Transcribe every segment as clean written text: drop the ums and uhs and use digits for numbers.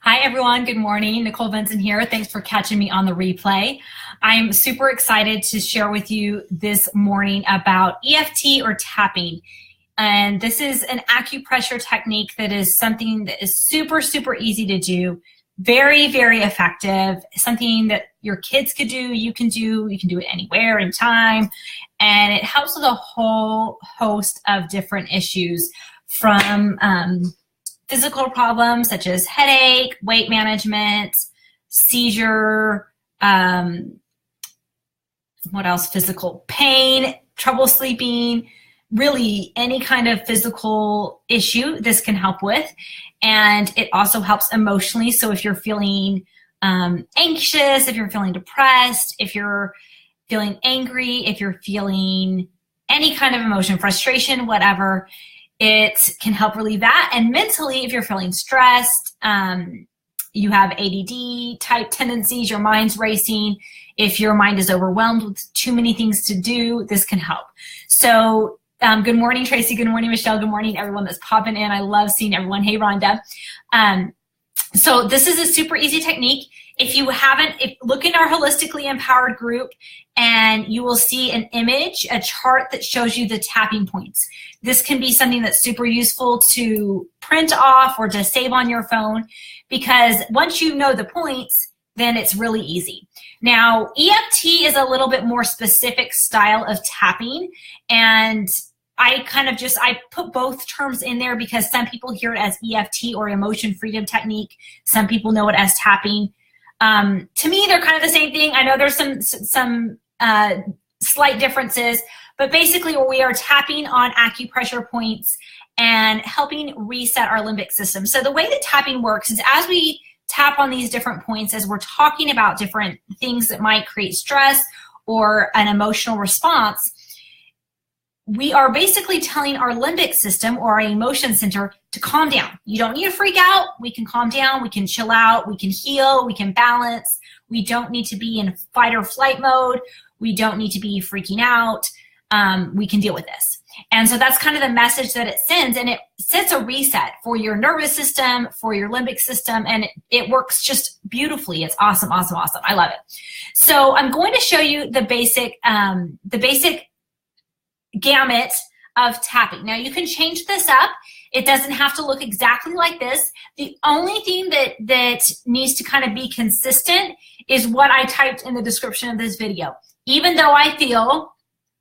Hi, everyone. Good morning. Nicole Benson here. Thanks for catching me on the replay. I'm super excited to share with you this morning about EFT or tapping. And this is an acupressure technique that is something that is super, super easy to do. Very, very effective. Something that your kids could do, you can do it anywhere, anytime. And it helps with a whole host of different issues from physical problems such as headache, weight management, seizure, what else? Physical pain, trouble sleeping, really any kind of physical issue this can help with. And it also helps emotionally. So if you're feeling anxious, if you're feeling depressed, if you're feeling angry, if you're feeling any kind of emotion, frustration, whatever, it can help relieve that. And mentally, if you're feeling stressed, you have ADD type tendencies, your mind's racing, if your mind is overwhelmed with too many things to do, this can help. So good morning, Tracy. Good morning, Michelle. Good morning, everyone that's popping in. I love seeing everyone. Hey, Rhonda. So this is a super easy technique. If you haven't, look in our Holistically Empowered group and you will see an image, a chart that shows you the tapping points. This can be something that's super useful to print off or to save on your phone, because once you know the points, then it's really easy. Now, EFT is a little bit more specific style of tapping, and I put both terms in there because some people hear it as EFT or emotion freedom technique. Some people know it as tapping. To me, they're kind of the same thing. I know there's some slight differences, but basically we are tapping on acupressure points and helping reset our limbic system. So the way that tapping works is as we tap on these different points, as we're talking about different things that might create stress or an emotional response, we are basically telling our limbic system or our emotion center to calm down. You don't need to freak out. We can calm down. We can chill out. We can heal. We can balance. We don't need to be in fight or flight mode. We don't need to be freaking out. We can deal with this. And so that's kind of the message that it sends, and it sets a reset for your nervous system, for your limbic system, and it works just beautifully. It's awesome, awesome, awesome. I love it. So I'm going to show you the basic gamut of tapping. Now you can change this up. It doesn't have to look exactly like this. The only thing that needs to kind of be consistent is what I typed in the description of this video. Even though I fill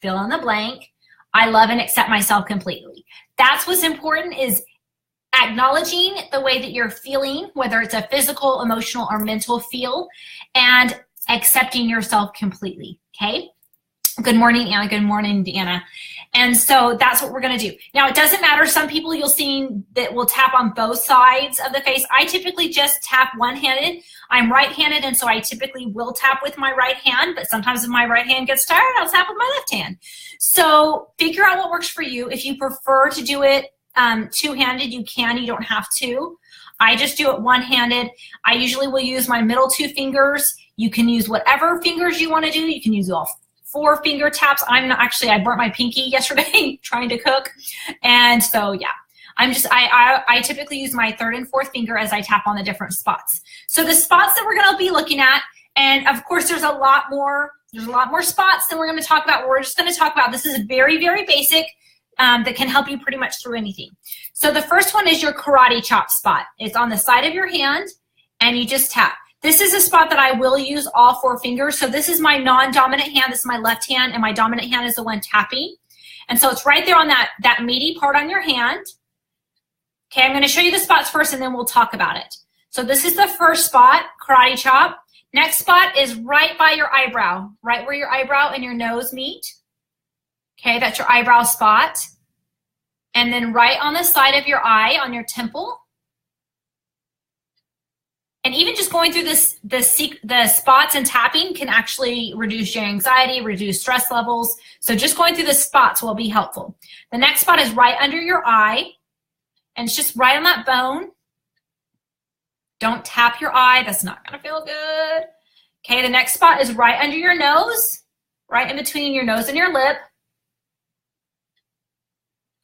in the blank, I love and accept myself completely. That's what's important, is acknowledging the way that you're feeling, whether it's a physical, emotional, or mental feel, and accepting yourself completely, okay? Good morning, Anna. Good morning, Deanna. And so that's what we're going to do. Now, it doesn't matter. Some people you'll see that will tap on both sides of the face. I typically just tap one-handed. I'm right-handed, and so I typically will tap with my right hand, but sometimes if my right hand gets tired, I'll tap with my left hand. So figure out what works for you. If you prefer to do it two-handed, you can. You don't have to. I just do it one-handed. I usually will use my middle two fingers. You can use whatever fingers you want to do. You can use all 4 finger taps. I burnt my pinky yesterday trying to cook. And so, yeah, I typically use my 3rd and 4th finger as I tap on the different spots. So the spots that we're going to be looking at, and of course there's a lot more spots than we're going to talk about. We're just going to talk about, this is very, very basic, that can help you pretty much through anything. So the first one is your karate chop spot. It's on the side of your hand and you just tap. This is a spot that I will use all 4 fingers. So this is my non-dominant hand. This is my left hand, and my dominant hand is the one tapping. And so it's right there on that meaty part on your hand. Okay, I'm going to show you the spots first, and then we'll talk about it. So this is the first spot, karate chop. Next spot is right by your eyebrow, right where your eyebrow and your nose meet. Okay, that's your eyebrow spot. And then right on the side of your eye, on your temple. And even just going through the spots and tapping can actually reduce your anxiety, reduce stress levels. So just going through the spots will be helpful. The next spot is right under your eye, and it's just right on that bone. Don't tap your eye. That's not going to feel good. Okay, the next spot is right under your nose, right in between your nose and your lip.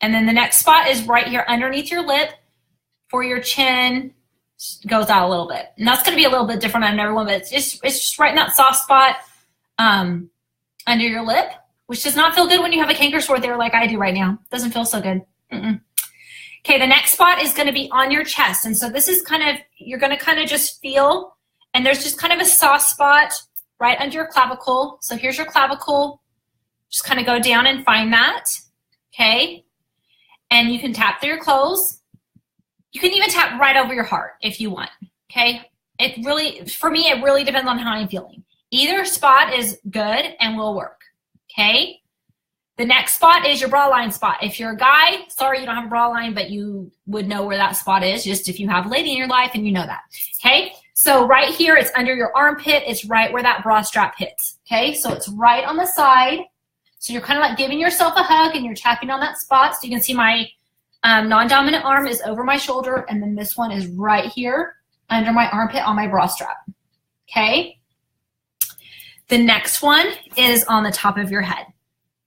And then the next spot is right here underneath your lip for your chin goes out a little bit. And that's going to be a little bit different on everyone, but it's just right in that soft spot under your lip, which does not feel good when you have a canker sore there like I do right now. Doesn't feel so good. Okay, the next spot is going to be on your chest. And so this is kind of, you're going to kind of just feel, and there's just kind of a soft spot right under your clavicle. So here's your clavicle. Just kind of go down and find that. Okay. And you can tap through your clothes. You can even tap right over your heart if you want. Okay. It really, for me, it really depends on how I'm feeling. Either spot is good and will work. Okay. The next spot is your bra line spot. If you're a guy, sorry, you don't have a bra line, but you would know where that spot is just if you have a lady in your life and you know that. Okay. So right here, it's under your armpit. It's right where that bra strap hits. Okay. So it's right on the side. So you're kind of like giving yourself a hug and you're tapping on that spot. So you can see my non-dominant arm is over my shoulder. And then this one is right here under my armpit on my bra strap. Okay. The next one is on the top of your head,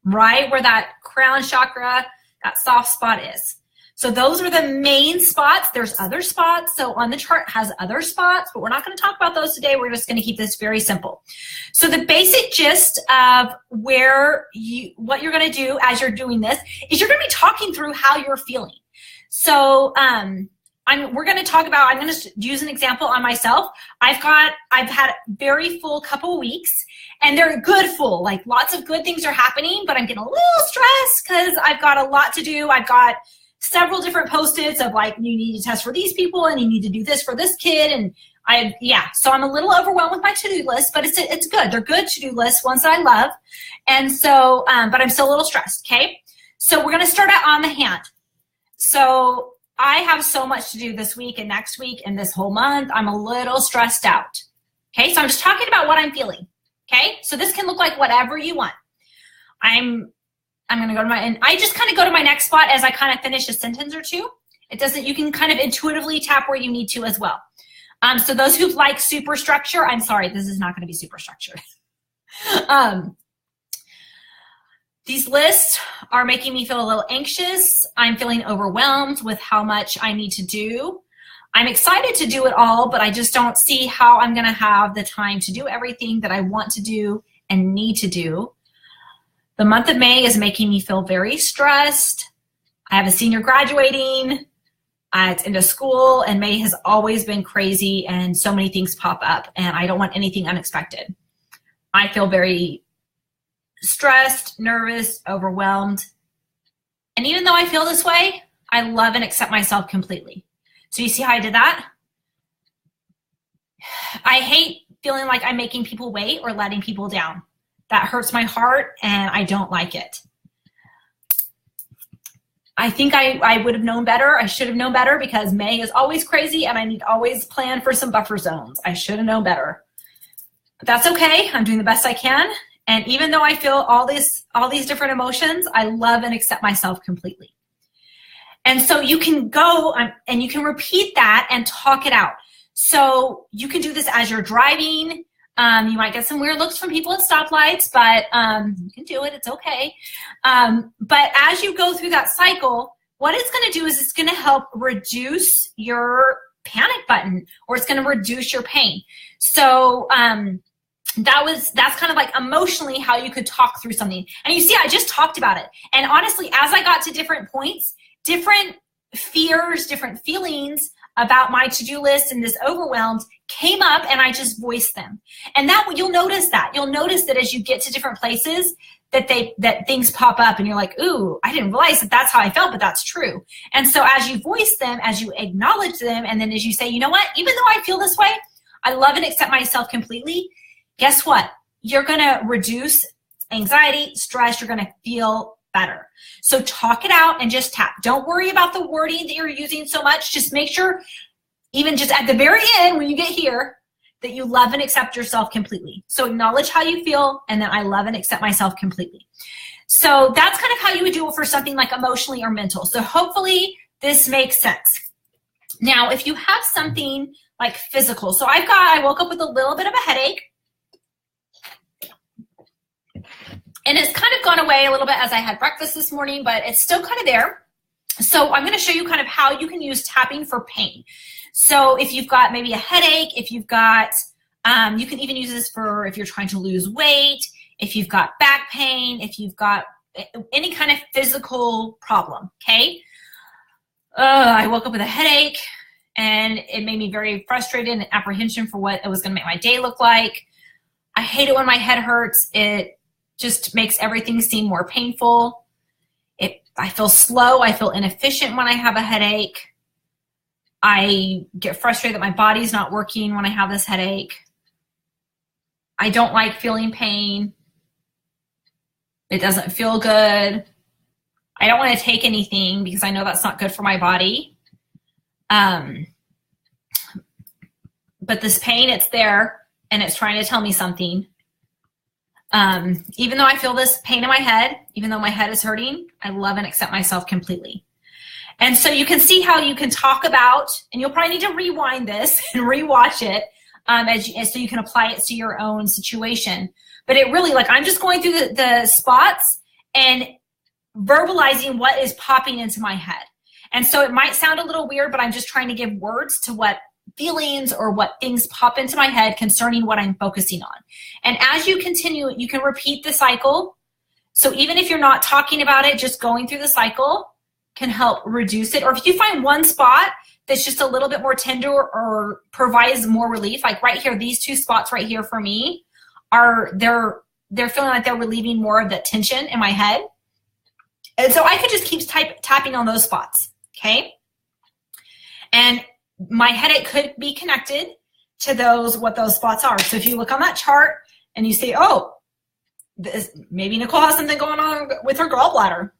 right where that crown chakra, that soft spot is. So those are the main spots. There's other spots. So on the chart has other spots, but we're not going to talk about those today. We're just going to keep this very simple. So the basic gist of what you're going to do as you're doing this is you're going to be talking through how you're feeling. So we're going to talk about, I'm going to use an example on myself. I've had a very full couple weeks, and they're good full, like lots of good things are happening, but I'm getting a little stressed because I've got a lot to do. I've got several different post-its of like, you need to test for these people and you need to do this for this kid. And so I'm a little overwhelmed with my to-do list, but it's good. They're good to-do lists, ones that I love. And so, but I'm still a little stressed. Okay. So we're going to start out on the hand. So I have so much to do this week and next week and this whole month. I'm a little stressed out. Okay. So I'm just talking about what I'm feeling. Okay. So this can look like whatever you want. I'm going to go to and I just kind of go to my next spot as I kind of finish a sentence or two. You can kind of intuitively tap where you need to as well. So those who like super structure, I'm sorry, this is not going to be super structured. These lists are making me feel a little anxious. I'm feeling overwhelmed with how much I need to do. I'm excited to do it all, but I just don't see how I'm going to have the time to do everything that I want to do and need to do. The month of May is making me feel very stressed. I have a senior graduating. It's into school, and May has always been crazy, and so many things pop up, and I don't want anything unexpected. I feel very stressed, nervous, overwhelmed. And even though I feel this way, I love and accept myself completely. So you see how I did that? I hate feeling like I'm making people wait or letting people down. That hurts my heart, and I don't like it. I think I would have known better. I should have known better because May is always crazy, and I need to always plan for some buffer zones. I should have known better. But that's okay. I'm doing the best I can. And even though I feel all these different emotions, I love and accept myself completely. And so you can go and you can repeat that and talk it out. So you can do this as you're driving. You might get some weird looks from people at stoplights, but you can do it. It's okay. But as you go through that cycle, what it's going to do is it's going to help reduce your panic button, or it's going to reduce your pain. So that's kind of like emotionally how you could talk through something. And you see, I just talked about it. And honestly, as I got to different points, different fears, different feelings about my to-do list and this overwhelmed came up, and I just voiced them. And that you'll notice that as you get to different places that things pop up and you're like, ooh, I didn't realize that that's how I felt, but that's true. And so as you voice them, as you acknowledge them, and then as you say, you know what, even though I feel this way, I love and accept myself completely. Guess what? You're going to reduce anxiety, stress. You're going to feel better. So talk it out and just tap. Don't worry about the wording that you're using so much. Just make sure, even just at the very end when you get here, that you love and accept yourself completely. So acknowledge how you feel, and then I love and accept myself completely. So that's kind of how you would do it for something like emotionally or mental. So hopefully this makes sense. Now, if you have something like physical, so I woke up with a little bit of a headache. And it's kind of gone away a little bit as I had breakfast this morning, but it's still kind of there. So I'm going to show you kind of how you can use tapping for pain. So if you've got maybe a headache, if you've got, you can even use this for if you're trying to lose weight, if you've got back pain, if you've got any kind of physical problem, okay? I woke up with a headache and it made me very frustrated and apprehension for what it was gonna make my day look like. I hate it when my head hurts. It just makes everything seem more painful. I feel slow, I feel inefficient when I have a headache. I get frustrated that my body's not working when I have this headache. I don't like feeling pain. It doesn't feel good. I don't want to take anything because I know that's not good for my body. But this pain, it's there and it's trying to tell me something. Even though I feel this pain in my head, even though my head is hurting, I love and accept myself completely. And so you can see how you can talk about, and you'll probably need to rewind this and rewatch it so you can apply it to your own situation. But it really, like, I'm just going through the spots and verbalizing what is popping into my head. And so it might sound a little weird, but I'm just trying to give words to what feelings or what things pop into my head concerning what I'm focusing on. And as you continue, you can repeat the cycle. So even if you're not talking about it, just going through the cycle can help reduce it. Or if you find one spot that's just a little bit more tender or provides more relief, like right here, these two spots right here for me they're feeling like they're relieving more of that tension in my head. And so I could just keep tapping on those spots, okay? And my headache could be connected to what those spots are. So if you look on that chart and you say, oh, maybe Nicole has something going on with her gallbladder.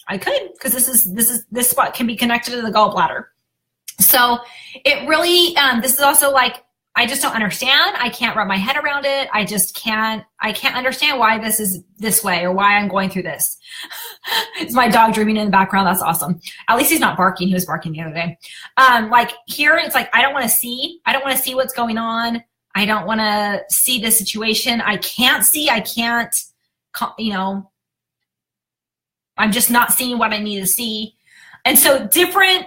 I could, because this spot can be connected to the gallbladder. So it really, this is also like, I just don't understand. I can't wrap my head around it. I can't understand why this is this way or why I'm going through this. It's my dog dreaming in the background. That's awesome. At least he's not barking. He was barking the other day. Like here, it's like, I don't want to see what's going on. I don't want to see the situation. I can't, I'm just not seeing what I need to see. And so different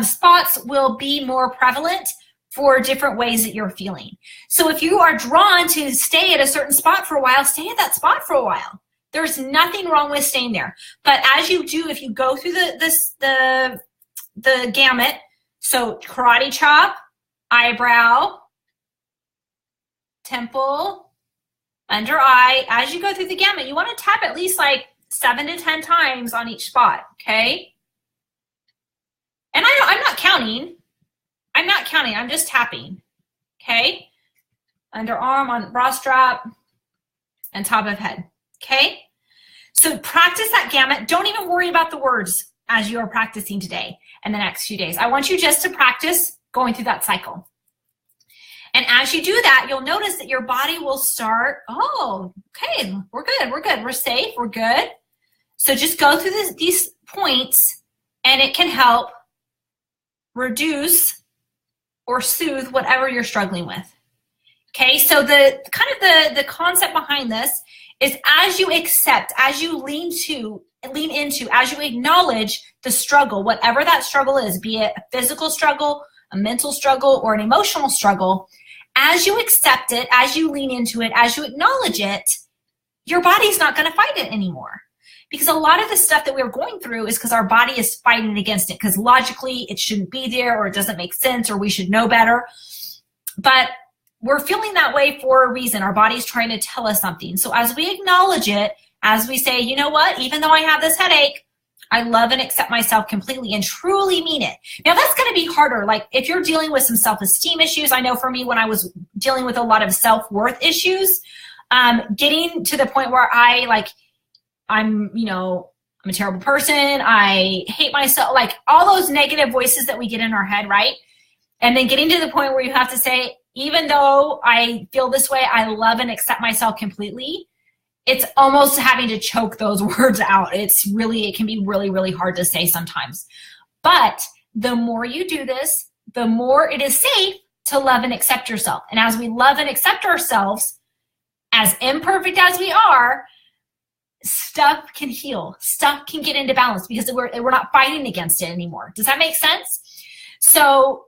spots will be more prevalent for different ways that you're feeling. So if you are drawn to stay at a certain spot for a while, stay at that spot for a while. There's nothing wrong with staying there. But as you do, if you go through the gamut, so karate chop, eyebrow, temple, under eye, as you go through the gamut, you want to tap at least like 7 to 10 times on each spot, okay? And I'm not counting. I'm just tapping, okay? Underarm, on bra strap, and top of head, okay? So practice that gamut. Don't even worry about the words as you are practicing today and the next few days. I want you just to practice going through that cycle. And as you do that, you'll notice that your body will start, oh, okay, we're good, we're safe, we're good. So just go through these points and it can help reduce or soothe whatever you're struggling with. Okay, so the concept behind this is as you accept, as you lean into, as you acknowledge the struggle, whatever that struggle is, be it a physical struggle, a mental struggle, or an emotional struggle, as you accept it, as you lean into it, as you acknowledge it, your body's not going to fight it anymore. Because a lot of the stuff that we're going through is because our body is fighting against it, because logically it shouldn't be there, or it doesn't make sense, or we should know better. But we're feeling that way for a reason. Our body's trying to tell us something. So as we acknowledge it, as we say, you know what, even though I have this headache, I love and accept myself completely and truly mean it. Now that's going to be harder. Like if you're dealing with some self-esteem issues, I know for me when I was dealing with a lot of self-worth issues, getting to the point where I'm a terrible person, I hate myself, like all those negative voices that we get in our head, right? And then getting to the point where you have to say, even though I feel this way, I love and accept myself completely. It's almost having to choke those words out. It can be really, really hard to say sometimes. But the more you do this, the more it is safe to love and accept yourself. And as we love and accept ourselves, as imperfect as we are, stuff can heal. Stuff can get into balance because we're not fighting against it anymore. Does that make sense? So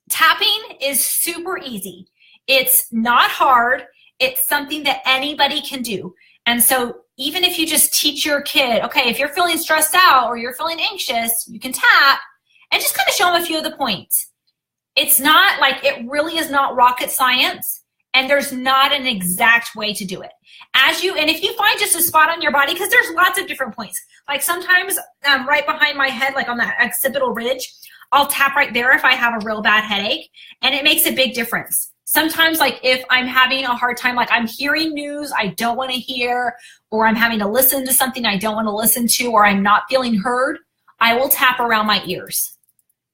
Tapping is super easy. It's not hard. It's something that anybody can do. And so even if you just teach your kid, okay, if you're feeling stressed out or you're feeling anxious, you can tap and just kind of show them a few of the points. It's not like, it really is not rocket science, and there's not an exact way to do it. And if you find just a spot on your body, because there's lots of different points. Like sometimes right behind my head, like on that occipital ridge, I'll tap right there if I have a real bad headache, and it makes a big difference. Sometimes, like if I'm having a hard time, like I'm hearing news I don't want to hear, or I'm having to listen to something I don't want to listen to, or I'm not feeling heard, I will tap around my ears.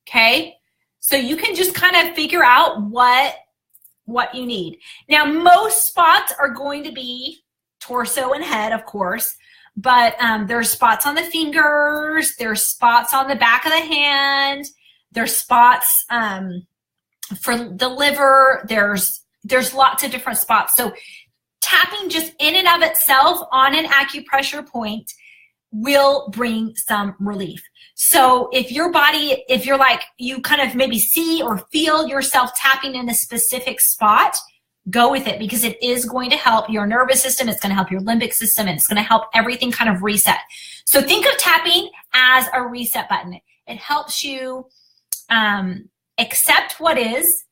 Okay? So you can just kind of figure out what you need. Now, most spots are going to be torso and head, of course, but there's spots on the fingers, there's spots on the back of the hand, there's spots for the liver, there's lots of different spots. So tapping just in and of itself on an acupressure point will bring some relief. So if you're like, you kind of maybe see or feel yourself tapping in a specific spot, go with it, because it is going to help your nervous system, it's going to help your limbic system, and it's going to help everything kind of reset. So think of tapping as a reset button. It helps you accept what is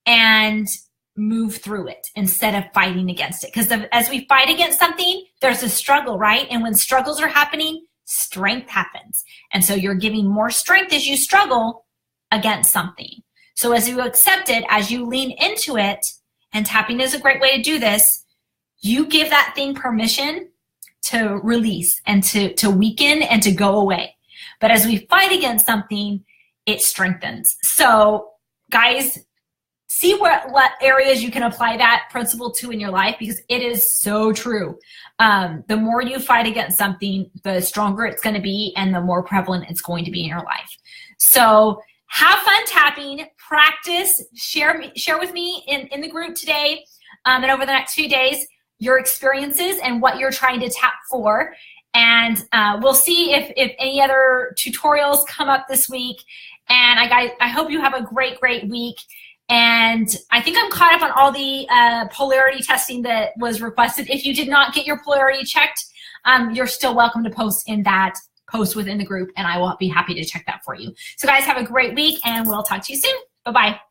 and move through it instead of fighting against it. Because as we fight against something, there's a struggle, right? And when struggles are happening, strength happens. And so you're giving more strength as you struggle against something. So as you accept it, as you lean into it, and tapping is a great way to do this, you give that thing permission to release and to weaken and to go away. But as we fight against something, it strengthens. So guys, see what areas you can apply that principle to in your life, because it is so true. The more you fight against something, the stronger it's going to be, and the more prevalent it's going to be in your life. So have fun tapping, practice, share with me in the group today and over the next few days your experiences and what you're trying to tap for. And we'll see if any other tutorials come up this week. And I hope you have a great week. And I think I'm caught up on all the polarity testing that was requested. If you did not get your polarity checked, you're still welcome to post within the group, and I will be happy to check that for you. So guys, have a great week, and we'll talk to you soon. Bye-bye.